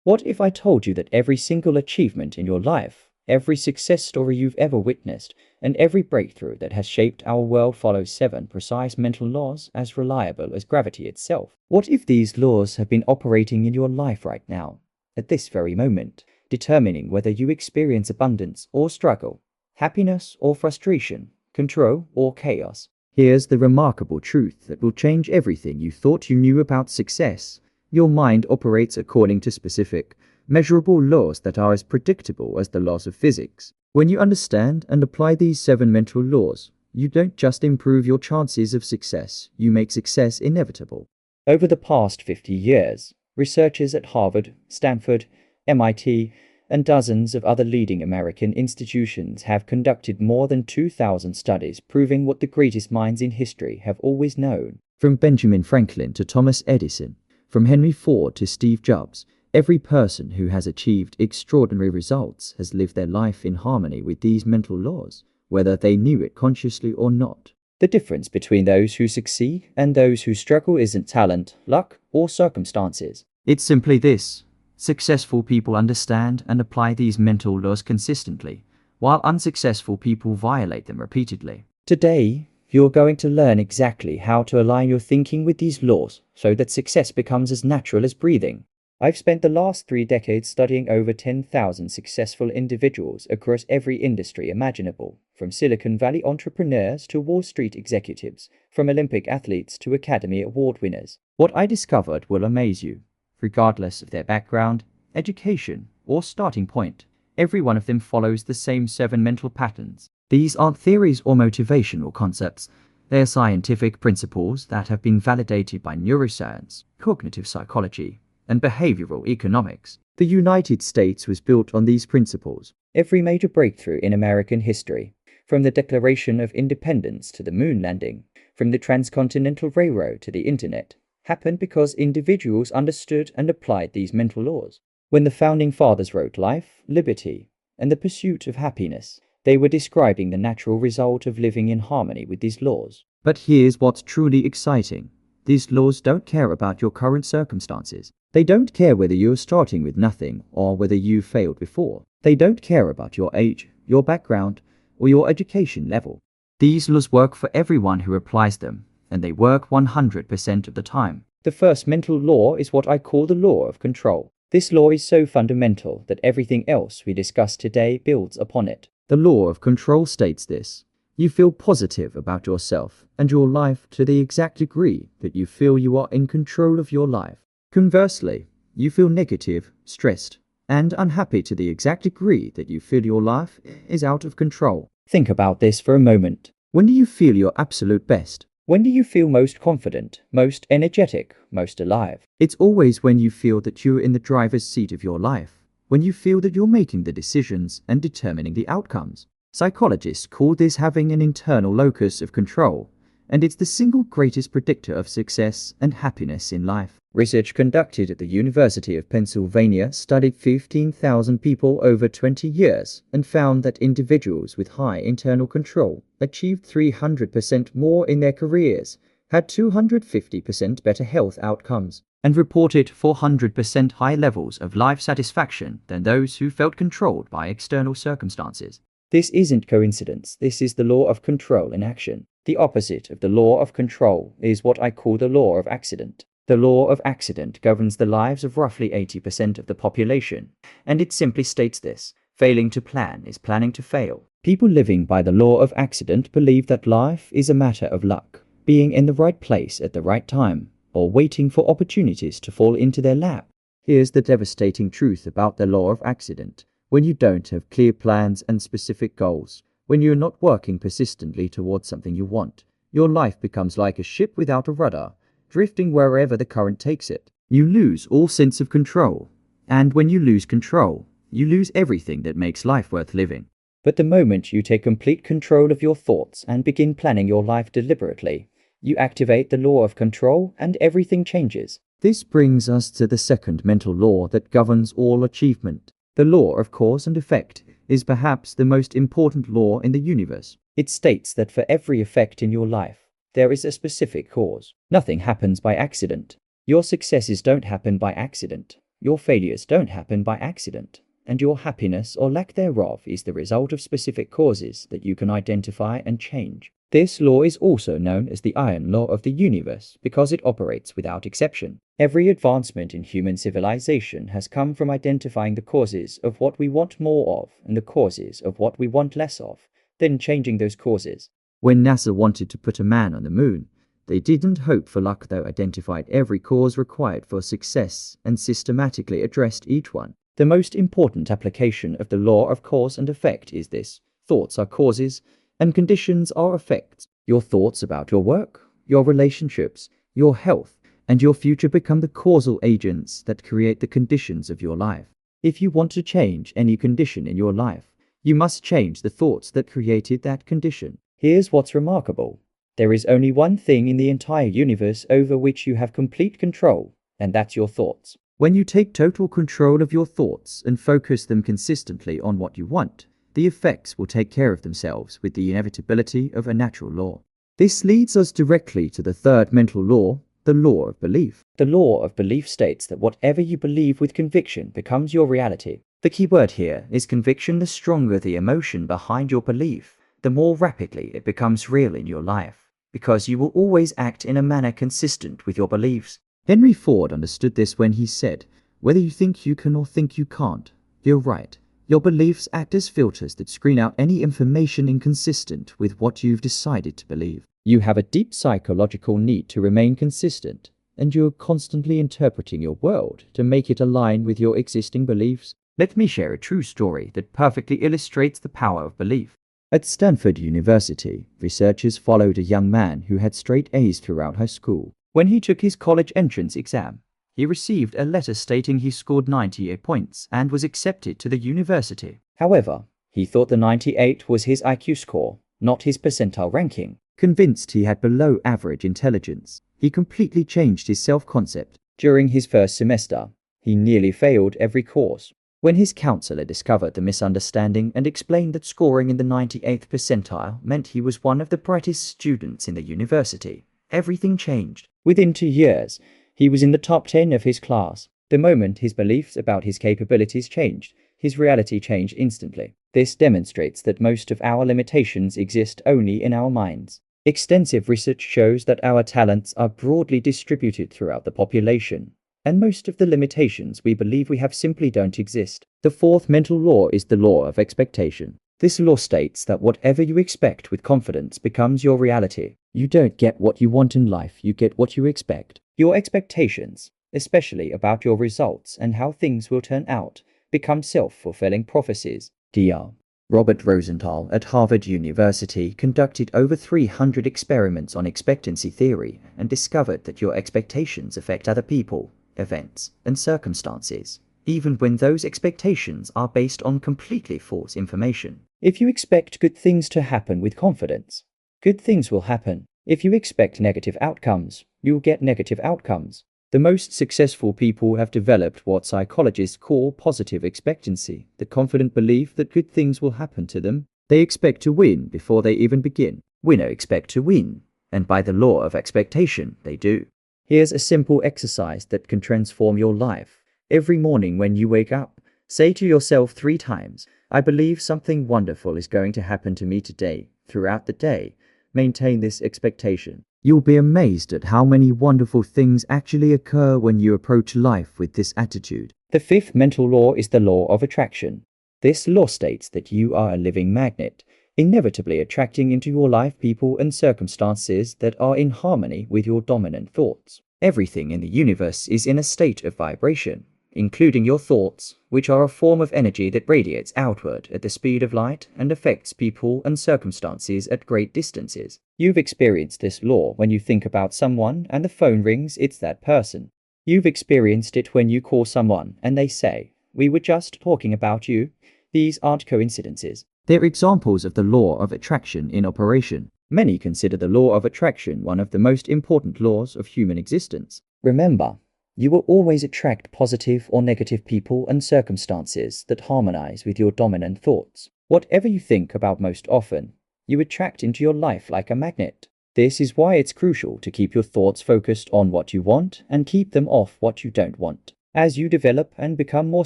What if I told you that every single achievement in your life, every success story you've ever witnessed, and every breakthrough that has shaped our world follows 7 precise mental laws as reliable as gravity itself? What if these laws have been operating in your life right now, at this very moment, determining whether you experience abundance or struggle, happiness or frustration, control or chaos? Here's the remarkable truth that will change everything you thought you knew about success. Your mind operates according to specific, measurable laws that are as predictable as the laws of physics. When you understand and apply these 7 mental laws, you don't just improve your chances of success, you make success inevitable. Over the past 50 years, researchers at Harvard, Stanford, MIT, and dozens of other leading American institutions have conducted more than 2,000 studies proving what the greatest minds in history have always known. From Benjamin Franklin to Thomas Edison, from Henry Ford to Steve Jobs, every person who has achieved extraordinary results has lived their life in harmony with these mental laws, whether they knew it consciously or not. The difference between those who succeed and those who struggle isn't talent, luck, or circumstances. It's simply this. Successful people understand and apply these mental laws consistently, while unsuccessful people violate them repeatedly. Today, you're going to learn exactly how to align your thinking with these laws so that success becomes as natural as breathing. I've spent the last 3 decades studying over 10,000 successful individuals across every industry imaginable, from Silicon Valley entrepreneurs to Wall Street executives, from Olympic athletes to Academy Award winners. What I discovered will amaze you. Regardless of their background, education, or starting point, every one of them follows the same 7 mental patterns. These aren't theories or motivational concepts. They are scientific principles that have been validated by neuroscience, cognitive psychology, and behavioral economics. The United States was built on these principles. Every major breakthrough in American history, from the Declaration of Independence to the moon landing, from the Transcontinental Railroad to the Internet, happened because individuals understood and applied these mental laws. When the Founding Fathers wrote Life, Liberty, and the Pursuit of Happiness, they were describing the natural result of living in harmony with these laws. But here's what's truly exciting. These laws don't care about your current circumstances. They don't care whether you're starting with nothing or whether you failed before. They don't care about your age, your background, or your education level. These laws work for everyone who applies them, and they work 100% of the time. The first mental law is what I call the law of control. This law is so fundamental that everything else we discuss today builds upon it. The law of control states this. You feel positive about yourself and your life to the exact degree that you feel you are in control of your life. Conversely, you feel negative, stressed, and unhappy to the exact degree that you feel your life is out of control. Think about this for a moment. When do you feel your absolute best? When do you feel most confident, most energetic, most alive? It's always when you feel that you're in the driver's seat of your life, when you feel that you're making the decisions and determining the outcomes. Psychologists call this having an internal locus of control, and it's the single greatest predictor of success and happiness in life. Research conducted at the University of Pennsylvania studied 15,000 people over 20 years and found that individuals with high internal control achieved 300% more in their careers, had 250% better health outcomes, and reported 400% higher levels of life satisfaction than those who felt controlled by external circumstances. This isn't coincidence, this is the law of control in action. The opposite of the law of control is what I call the law of accident. The law of accident governs the lives of roughly 80% of the population, and it simply states this: failing to plan is planning to fail. People living by the law of accident believe that life is a matter of luck, being in the right place at the right time, or waiting for opportunities to fall into their lap. Here's the devastating truth about the law of accident. When you don't have clear plans and specific goals, when you're not working persistently towards something you want, your life becomes like a ship without a rudder, drifting wherever the current takes it. You lose all sense of control. And when you lose control, you lose everything that makes life worth living. But the moment you take complete control of your thoughts and begin planning your life deliberately, you activate the law of control and everything changes. This brings us to the second mental law that governs all achievement. The law of cause and effect is perhaps the most important law in the universe. It states that for every effect in your life, there is a specific cause. Nothing happens by accident. Your successes don't happen by accident. Your failures don't happen by accident, and your happiness or lack thereof is the result of specific causes that you can identify and change. This law is also known as the iron law of the universe because it operates without exception. Every advancement in human civilization has come from identifying the causes of what we want more of and the causes of what we want less of, then changing those causes. When NASA wanted to put a man on the moon, they didn't hope for luck, though identified every cause required for success and systematically addressed each one. The most important application of the law of cause and effect is this: thoughts are causes and conditions are effects. Your thoughts about your work, your relationships, your health, and your future become the causal agents that create the conditions of your life. If you want to change any condition in your life, you must change the thoughts that created that condition. Here's what's remarkable. There is only one thing in the entire universe over which you have complete control, and that's your thoughts. When you take total control of your thoughts and focus them consistently on what you want, the effects will take care of themselves with the inevitability of a natural law. This leads us directly to the third mental law, the law of belief. The law of belief states that whatever you believe with conviction becomes your reality. The key word here is conviction. The stronger the emotion behind your belief, the more rapidly it becomes real in your life, because you will always act in a manner consistent with your beliefs. Henry Ford understood this when he said, "Whether you think you can or think you can't, you're right. Your beliefs act as filters that screen out any information inconsistent with what you've decided to believe." You have a deep psychological need to remain consistent, and you're constantly interpreting your world to make it align with your existing beliefs. Let me share a true story that perfectly illustrates the power of belief. At Stanford University, researchers followed a young man who had straight A's throughout high school. When he took his college entrance exam, he received a letter stating he scored 98 points and was accepted to the university. However, he thought the 98 was his IQ score, not his percentile ranking. Convinced he had below average intelligence, he completely changed his self-concept. During his first semester, he nearly failed every course. When his counselor discovered the misunderstanding and explained that scoring in the 98th percentile meant he was one of the brightest students in the university, everything changed. Within 2 years, he was in the top 10 of his class. The moment his beliefs about his capabilities changed, his reality changed instantly. This demonstrates that most of our limitations exist only in our minds. Extensive research shows that our talents are broadly distributed throughout the population, and most of the limitations we believe we have simply don't exist. The fourth mental law is the law of expectation. This law states that whatever you expect with confidence becomes your reality. You don't get what you want in life, you get what you expect. Your expectations, especially about your results and how things will turn out, become self-fulfilling prophecies. Dr. Robert Rosenthal at Harvard University conducted over 300 experiments on expectancy theory and discovered that your expectations affect other people, events, and circumstances, even when those expectations are based on completely false information. If you expect good things to happen with confidence, good things will happen. If you expect negative outcomes, you'll get negative outcomes. The most successful people have developed what psychologists call positive expectancy, the confident belief that good things will happen to them. They expect to win before they even begin. Winners expect to win, and by the law of expectation, they do. Here's a simple exercise that can transform your life. Every morning when you wake up, say to yourself 3 times, "I believe something wonderful is going to happen to me today." Throughout the day, maintain this expectation. You'll be amazed at how many wonderful things actually occur when you approach life with this attitude. The fifth mental law is the law of attraction. This law states that you are a living magnet, inevitably attracting into your life people and circumstances that are in harmony with your dominant thoughts. Everything in the universe is in a state of vibration, including your thoughts, which are a form of energy that radiates outward at the speed of light and affects people and circumstances at great distances. You've experienced this law when you think about someone and the phone rings, it's that person. You've experienced it when you call someone and they say, "We were just talking about you." These aren't coincidences. They're examples of the law of attraction in operation. Many consider the law of attraction one of the most important laws of human existence. Remember, you will always attract positive or negative people and circumstances that harmonize with your dominant thoughts. Whatever you think about most often, you attract into your life like a magnet. This is why it's crucial to keep your thoughts focused on what you want and keep them off what you don't want. As you develop and become more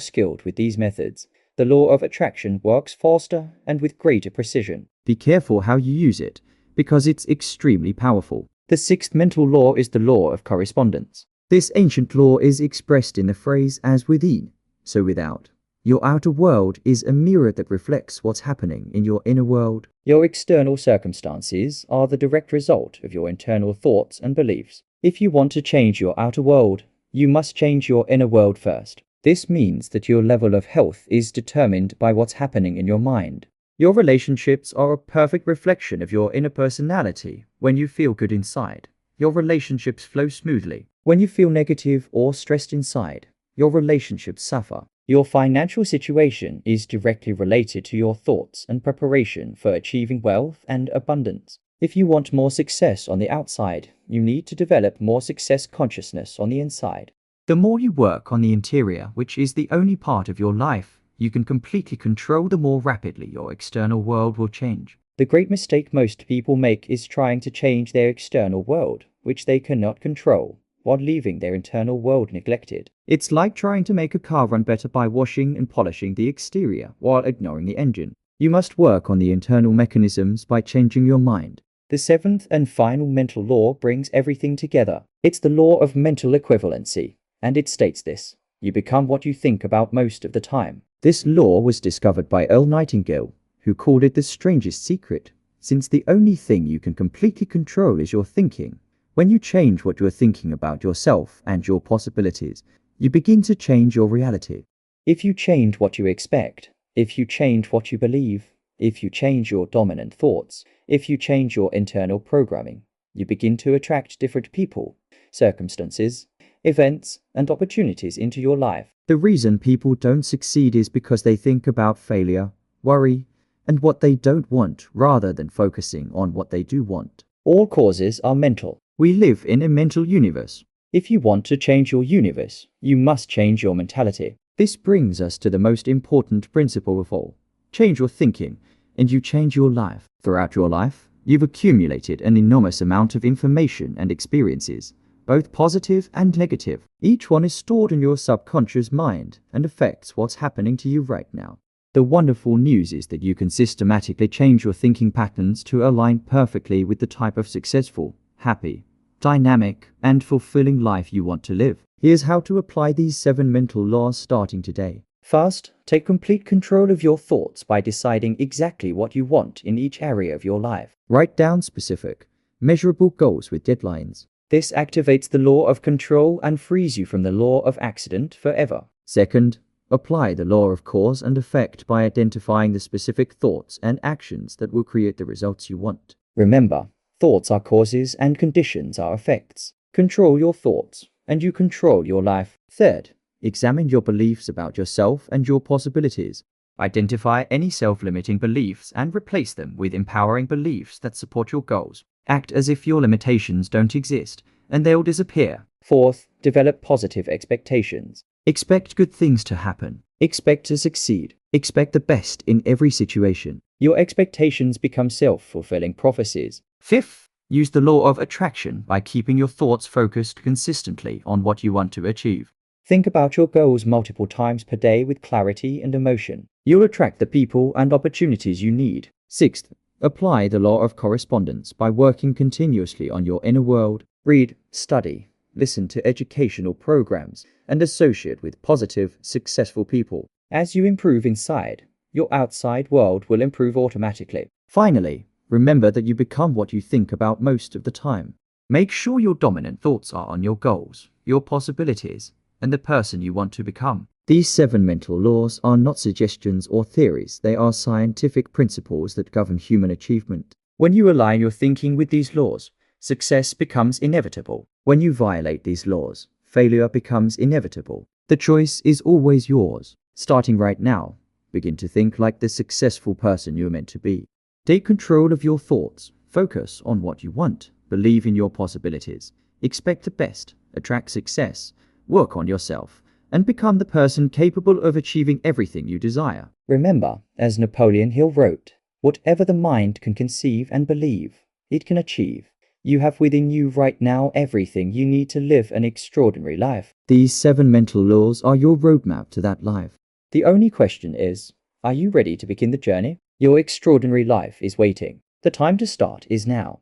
skilled with these methods, the law of attraction works faster and with greater precision. Be careful how you use it, because it's extremely powerful. The sixth mental law is the law of correspondence. This ancient law is expressed in the phrase as within, so without. Your outer world is a mirror that reflects what's happening in your inner world. Your external circumstances are the direct result of your internal thoughts and beliefs. If you want to change your outer world, you must change your inner world first. This means that your level of health is determined by what's happening in your mind. Your relationships are a perfect reflection of your inner personality. When you feel good inside, your relationships flow smoothly. When you feel negative or stressed inside, your relationships suffer. Your financial situation is directly related to your thoughts and preparation for achieving wealth and abundance. If you want more success on the outside, you need to develop more success consciousness on the inside. The more you work on the interior, which is the only part of your life you can completely control, the more rapidly your external world will change. The great mistake most people make is trying to change their external world, which they cannot control, while leaving their internal world neglected. It's like trying to make a car run better by washing and polishing the exterior while ignoring the engine. You must work on the internal mechanisms by changing your mind. The seventh and final mental law brings everything together. It's the law of mental equivalency, and it states this: you become what you think about most of the time. This law was discovered by Earl Nightingale, who called it the strangest secret, since the only thing you can completely control is your thinking. When you change what you are thinking about yourself and your possibilities, you begin to change your reality. If you change what you expect, if you change what you believe, if you change your dominant thoughts, if you change your internal programming, you begin to attract different people, circumstances, events, and opportunities into your life. The reason people don't succeed is because they think about failure, worry, and what they don't want rather than focusing on what they do want. All causes are mental. We live in a mental universe. If you want to change your universe, you must change your mentality. This brings us to the most important principle of all. Change your thinking, and you change your life. Throughout your life, you've accumulated an enormous amount of information and experiences, both positive and negative. Each one is stored in your subconscious mind and affects what's happening to you right now. The wonderful news is that you can systematically change your thinking patterns to align perfectly with the type of successful, happy, dynamic, and fulfilling life you want to live. Here's how to apply these 7 mental laws starting today. First, take complete control of your thoughts by deciding exactly what you want in each area of your life. Write down specific, measurable goals with deadlines. This activates the law of control and frees you from the law of accident forever. Second, apply the law of cause and effect by identifying the specific thoughts and actions that will create the results you want. Remember, thoughts are causes and conditions are effects. Control your thoughts, and you control your life. Third, examine your beliefs about yourself and your possibilities. Identify any self-limiting beliefs and replace them with empowering beliefs that support your goals. Act as if your limitations don't exist, and they'll disappear. Fourth, develop positive expectations. Expect good things to happen. Expect to succeed. Expect the best in every situation. Your expectations become self-fulfilling prophecies. Fifth, use the law of attraction by keeping your thoughts focused consistently on what you want to achieve. Think about your goals multiple times per day with clarity and emotion. You'll attract the people and opportunities you need. Sixth, apply the law of correspondence by working continuously on your inner world. Read, study, listen to educational programs, and associate with positive, successful people. As you improve inside, your outside world will improve automatically. Finally, remember that you become what you think about most of the time. Make sure your dominant thoughts are on your goals, your possibilities, and the person you want to become. These 7 mental laws are not suggestions or theories. They are scientific principles that govern human achievement. When you align your thinking with these laws, success becomes inevitable. When you violate these laws, failure becomes inevitable. The choice is always yours. Starting right now, begin to think like the successful person you're meant to be. Take control of your thoughts. Focus on what you want. Believe in your possibilities. Expect the best. Attract success. Work on yourself, and become the person capable of achieving everything you desire. Remember, as Napoleon Hill wrote, whatever the mind can conceive and believe, it can achieve. You have within you right now everything you need to live an extraordinary life. These 7 mental laws are your roadmap to that life. The only question is, are you ready to begin the journey? Your extraordinary life is waiting. The time to start is now.